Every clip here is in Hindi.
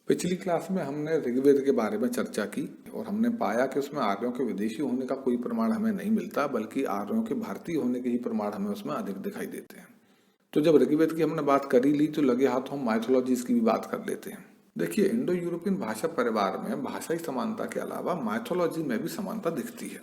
पिछली क्लास में हमने ऋग्वेद के बारे में चर्चा की और हमने पाया कि उसमें आर्यों के विदेशी होने का कोई प्रमाण हमें नहीं मिलता, बल्कि आर्यों के भारतीय होने के ही प्रमाण हमें उसमें अधिक दिखाई देते हैं। तो जब ऋग्वेद की हमने बात कर ही ली तो लगे हाथ हम माइथोलॉजीज की भी बात कर लेते हैं। देखिए, इंडो यूरोपियन भाषा परिवार में भाषाई समानता के अलावा माइथोलॉजी में भी समानता दिखती है।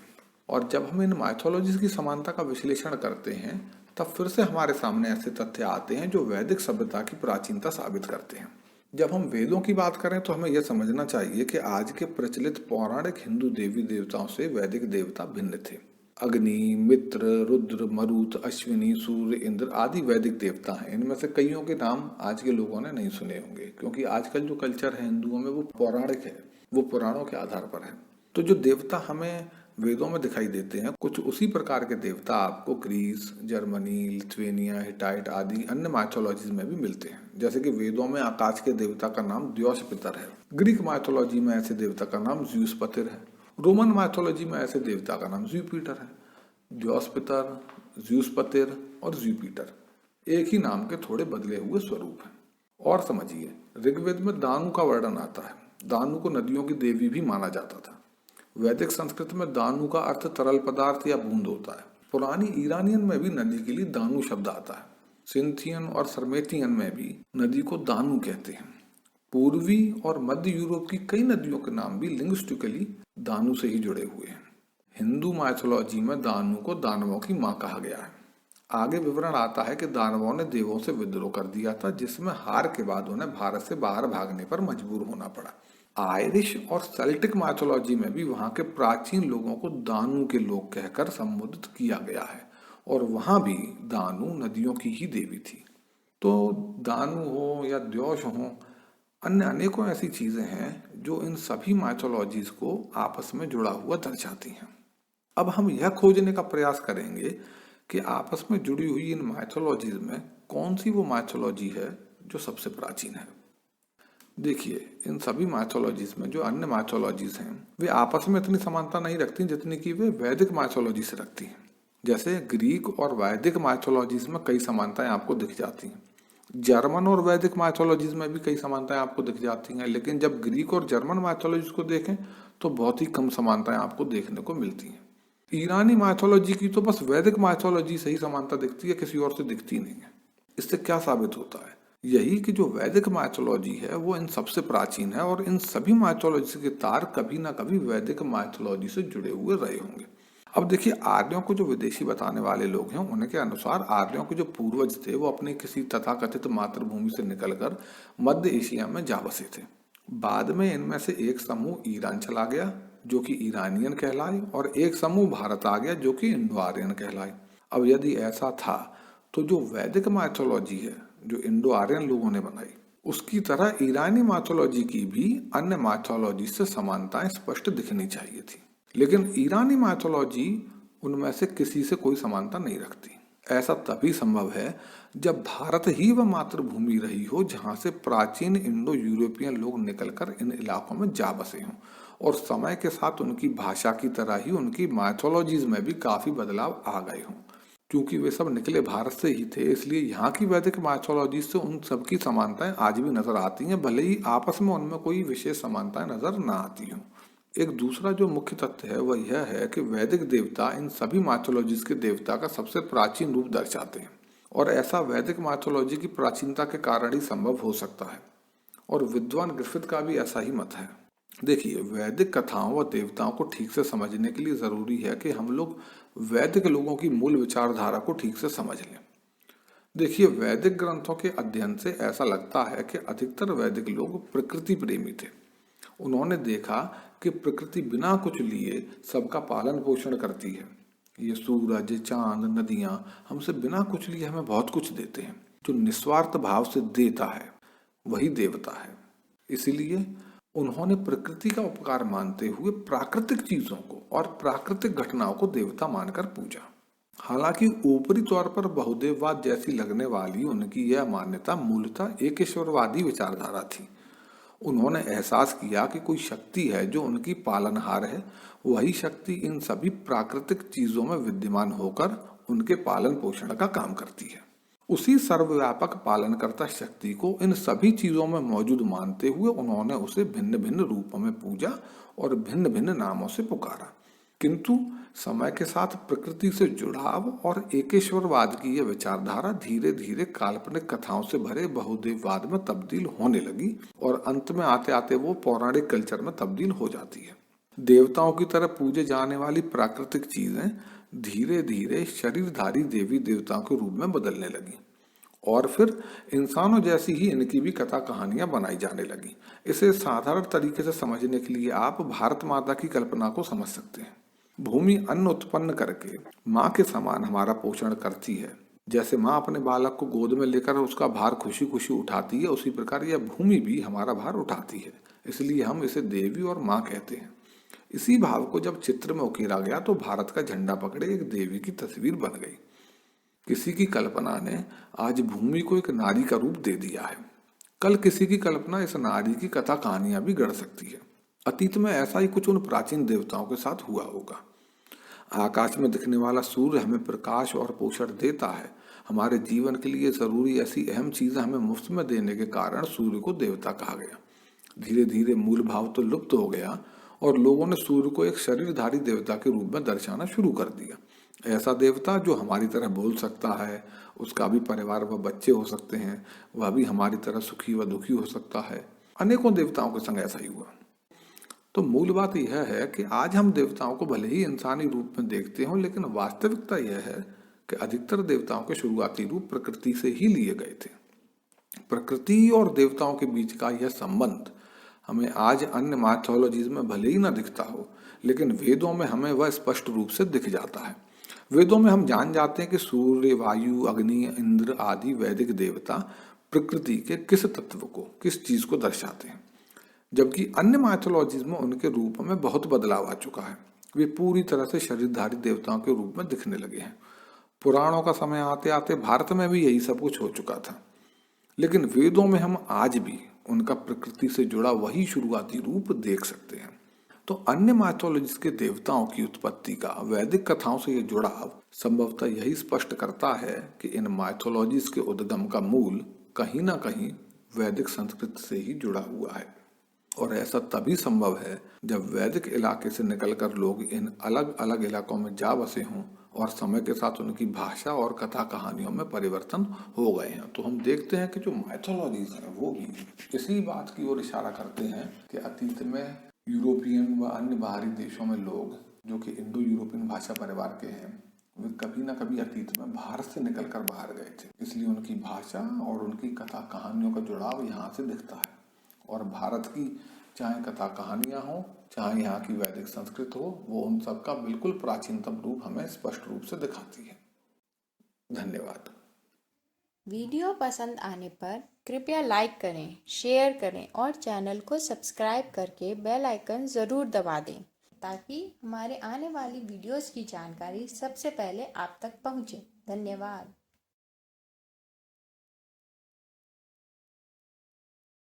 और जब हम इन माइथोलॉजीज की समानता का विश्लेषण करते हैं तब फिर से हमारे सामने ऐसे तथ्य आते हैं जो वैदिक सभ्यता की प्राचीनता साबित करते हैं। जब हम वेदों की बात करें तो हमें यह समझना चाहिए कि आज के प्रचलित पौराणिक हिंदू देवी देवताओं से वैदिक देवता भिन्न थे। अग्नि, मित्र, रुद्र, मरुत, अश्विनी, सूर्य, इंद्र आदि वैदिक देवता हैं। इनमें से कईयों के नाम आज के लोगों ने नहीं सुने होंगे, क्योंकि आजकल जो कल्चर है हिंदुओं में वो पौराणिक है, वो पुराणों के आधार पर है। तो जो देवता हमें वेदों में दिखाई देते हैं, कुछ उसी प्रकार के देवता आपको ग्रीस, जर्मनी, लिथुएनिया, हिटाइट आदि अन्य माइथोलॉजीज में भी मिलते हैं। जैसे कि वेदों में आकाश के देवता का नाम द्यौसपितर है, ग्रीक माइथोलॉजी में ऐसे देवता का नाम ज्यूसपतिर है, रोमन माइथोलॉजी में ऐसे देवता का नाम ज्यूपिटर है। द्यौसपितर, ज्यूसपतिर और ज्यूपिटर एक ही नाम के थोड़े बदले हुए स्वरूप हैं। और समझिए, ऋग्वेद में दानु का वर्णन आता है। दानु को नदियों की देवी भी माना जाता था। वैदिक संस्कृत में दानु का अर्थ तरल पदार्थ या बूंद होता है। पुरानी ईरानियन में भी नदी के लिए दानु शब्द आता है। सिंथियन और सरमेथियन में भी नदी को दानु कहते हैं। पूर्वी और मध्य यूरोप की कई नदियों के नाम भी लिंग्विस्टिकली दानु से ही जुड़े हुए हैं। हिंदू माइथोलॉजी में दानु को दानवों की मां कहा गया है। आगे विवरण आता है कि दानवों ने देवों से विद्रोह कर दिया था, जिसमें हार के बाद उन्हें भारत से बाहर भागने पर मजबूर होना पड़ा। आयरिश और सेल्टिक माइथोलॉजी में भी वहां के प्राचीन लोगों को दानु के लोग कहकर संबोधित किया गया है, और वहां भी दानु नदियों की ही देवी थी। तो दानु हो या द्यौस हो, अन्य अनेकों ऐसी चीजें हैं जो इन सभी माइथोलॉजीज को आपस में जुड़ा हुआ दर्शाती हैं। अब हम यह खोजने का प्रयास करेंगे कि आपस में जुड़ी हुई इन माइथोलॉजीज में कौन सी वो माइथोलॉजी है जो सबसे प्राचीन है। देखिए, इन सभी माइथोलॉजीज में जो अन्य माइथोलॉजीज हैं वे आपस में इतनी समानता नहीं रखती जितनी कि वे वैदिक माइथोलॉजी से रखती हैं। जैसे ग्रीक और वैदिक माइथोलॉजीज में कई समानताएं आपको दिख जाती हैं। जर्मन और वैदिक माइथोलॉजीज में भी कई समानताएं आपको दिख जाती हैं, लेकिन जब ग्रीक और जर्मन माइथोलॉजीज को देखें तो बहुत ही कम समानताएं आपको देखने को मिलती हैं। ईरानी माइथोलॉजी की तो बस वैदिक माइथोलॉजी से ही समानता दिखती है, किसी और से दिखती नहीं है। इससे क्या साबित होता है? यही कि जो वैदिक माइथोलॉजी है वो इन सबसे प्राचीन है, और इन सभी माइथोलॉजी के तार कभी ना कभी वैदिक माइथोलॉजी से जुड़े हुए रहे होंगे। अब देखिए, आर्यों को जो विदेशी बताने वाले लोग हैं उनके अनुसार आर्यों के जो पूर्वज थे वो अपनी किसी तथाकथित मातृभूमि से निकलकर मध्य एशिया में जा बसे थे। बाद में इनमें से एक समूह ईरान चला गया जो कि ईरानियन कहलाए, और एक समूह भारत आ गया जो कि इंडो आर्यन कहलाए। अब यदि ऐसा था तो जो वैदिक माइथोलॉजी है जो इंडो आर्यन लोगों ने बनाई, उसकी तरह ईरानी माइथोलॉजी की भी अन्य माइथोलॉजी से समानताएं स्पष्ट दिखनी चाहिए थी। लेकिन ईरानी माइथोलॉजी उनमें से किसी से कोई समानता नहीं रखती। ऐसा तभी संभव है जब भारत ही वह मातृभूमि रही हो जहां से प्राचीन इंडो यूरोपियन लोग निकलकर इन इलाकों में जा बसे हों, और समय के साथ उनकी भाषा की तरह ही उनकी माइथोलॉजीज में भी काफी बदलाव आ गए हों। क्योंकि वे सब निकले भारत से ही थे, इसलिए यहाँ की वैदिक माइथोलॉजी से उन सब की समानताएं आज भी नजर आती हैं, भले ही आपस में उनमें कोई विशेष समानताएं नजर ना आती हों। एक दूसरा जो मुख्य तथ्य है वह यह है कि वैदिक देवता इन सभी माइथोलॉजीज के देवता का सबसे प्राचीन रूप दर्शाते हैं, और ऐसा वैदिक माइथोलॉजी की प्राचीनता के कारण ही संभव हो सकता है। और विद्वान ग्रिफिथ का भी ऐसा ही मत है। देखिए, वैदिक कथाओं व देवताओं को ठीक से समझने के लिए जरूरी है कि हम लोग वैदिक लोगों की मूल विचारधारा को ठीक से समझ लें। देखिए, वैदिक ग्रंथों के अध्ययन से ऐसा लगता है कि अधिकतर वैदिक लोग प्रकृति प्रेमी थे। उन्होंने देखा कि प्रकृति बिना कुछ लिए सबका पालन पोषण करती है। ये सूरज, चांद, नदियां हमसे बिना कुछ लिए हमें बहुत कुछ देते हैं। जो निस्वार्थ भाव से देता है वही देवता है। इसीलिए उन्होंने प्रकृति का उपकार मानते हुए प्राकृतिक चीजों को और प्राकृतिक घटनाओं को देवता मानकर पूजा। हालांकि ऊपरी तौर पर बहुदेववाद जैसी लगने वाली उनकी यह मान्यता मूलतः एक ईश्वरवादी विचारधारा थी। उन्होंने एहसास किया कि कोई शक्ति है जो उनकी पालनहार है, वही शक्ति इन सभी प्राकृतिक चीजों में विद्यमान होकर उनके पालन पोषण का काम करती है। उसी सर्वव्यापक पालनकर्ता शक्ति को इन सभी चीजों में मौजूद मानते हुए उन्होंने उसे भिन्न भिन्न रूपों में पूजा और भिन्न भिन्न नामों से पुकारा। किंतु समय के साथ प्रकृति से जुड़ाव और एकेश्वरवाद की यह विचारधारा धीरे धीरे काल्पनिक कथाओं से भरे बहुदेववाद में तब्दील होने लगी और अंत में आते आते वो पौराणिक कल्चर में तब्दील हो जाती है। देवताओं की तरह पूजे जाने वाली प्राकृतिक चीजें धीरे धीरे शरीरधारी देवी देवताओं के रूप में बदलने लगी और फिर इंसानों जैसी ही इनकी भी कथा कहानियां बनाई जाने लगी। इसे साधारण तरीके से समझने के लिए आप भारत माता की कल्पना को समझ सकते हैं। भूमि अन्न उत्पन्न करके माँ के समान हमारा पोषण करती है। जैसे माँ अपने बालक को गोद में लेकर उसका भार खुशी खुशी उठाती है, उसी प्रकार यह भूमि भी हमारा भार उठाती है। इसलिए हम इसे देवी और माँ कहते हैं। इसी भाव को जब चित्र में उकेरा गया तो भारत का झंडा पकड़े एक देवी की तस्वीर बन गई। किसी की कल्पना ने आज भूमि को एक नारी का रूप दे दिया है। कल किसी की कल्पना इस नारी की कथा कहानियां भी गढ़ सकती है। अतीत में ऐसा ही कुछ उन प्राचीन देवताओं के साथ हुआ होगा। आकाश में दिखने वाला सूर्य हमें प्रकाश और पोषण देता है। हमारे जीवन के लिए जरूरी ऐसी अहम चीजें हमें मुफ्त में देने के कारण सूर्य को देवता कहा गया। धीरे धीरे मूल भाव तो लुप्त हो गया और लोगों ने सूर्य को एक शरीरधारी देवता के रूप में दर्शाना शुरू कर दिया। ऐसा देवता जो हमारी तरह बोल सकता है, उसका भी परिवार व बच्चे हो सकते हैं, वह भी हमारी तरह सुखी व दुखी हो सकता है। अनेकों देवताओं के संग ऐसा ही हुआ। तो मूल बात यह है कि आज हम देवताओं को भले ही इंसानी रूप में देखते हों, लेकिन वास्तविकता यह है कि अधिकतर देवताओं के शुरुआती रूप प्रकृति से ही लिए गए थे। प्रकृति और देवताओं के बीच का यह संबंध हमें आज अन्य माइथोलॉजीज में भले ही ना दिखता हो, लेकिन वेदों में हमें वह स्पष्ट रूप से दिख जाता है। वेदों में हम जान जाते हैं कि सूर्य, वायु, अग्नि, इंद्र आदि वैदिक देवता प्रकृति के किस तत्व को, किस चीज को दर्शाते हैं, जबकि अन्य माइथोलॉजीज में उनके रूप में बहुत बदलाव आ चुका है। वे पूरी तरह से शरीरधारी देवताओं के रूप में दिखने लगे हैं। पुराणों का समय आते आते भारत में भी यही सब कुछ हो चुका था, लेकिन वेदों में हम आज भी उनका प्रकृति से जुड़ा वही शुरुआती रूप देख सकते हैं। तो अन्य माइथोलॉजीज के देवताओं की उत्पत्ति का वैदिक कथाओं से यह जुड़ाव संभवतः यही स्पष्ट करता है कि इन माइथोलॉजीज के उद्गम का मूल कहीं ना कहीं वैदिक संस्कृति से ही जुड़ा हुआ है। और ऐसा तभी संभव है जब वैदिक इलाके से निकलकर लोग इन अलग अलग इलाकों में जा बसे हों और समय के साथ उनकी भाषा और कथा कहानियों में परिवर्तन हो गए हैं। तो हम देखते हैं कि जो माइथोलॉजीज हैं वो भी इसी बात की ओर इशारा करते हैं कि अतीत में यूरोपियन व अन्य बाहरी देशों में लोग जो कि इंडो यूरोपियन भाषा परिवार के हैं, वे कभी ना कभी अतीत में भारत से निकलकर बाहर गए थे। इसलिए उनकी भाषा और उनकी कथा कहानियों का जुड़ाव यहाँ से दिखता है। और भारत की चाहे कथा कहानियां हो, चाहे यहाँ की वैदिक संस्कृत हो, वो उन सब का बिल्कुल प्राचीनतम रूप हमें स्पष्ट रूप से दिखाती है। धन्यवाद। वीडियो पसंद आने पर कृपया लाइक करें, शेयर करें और चैनल को सब्सक्राइब करके बेल आइकन ज़रूर दबा दें ताकि हमारे आने वाली वीडियोस की जानकारी सबसे पहले आप तक पहुंचे। धन्यवाद।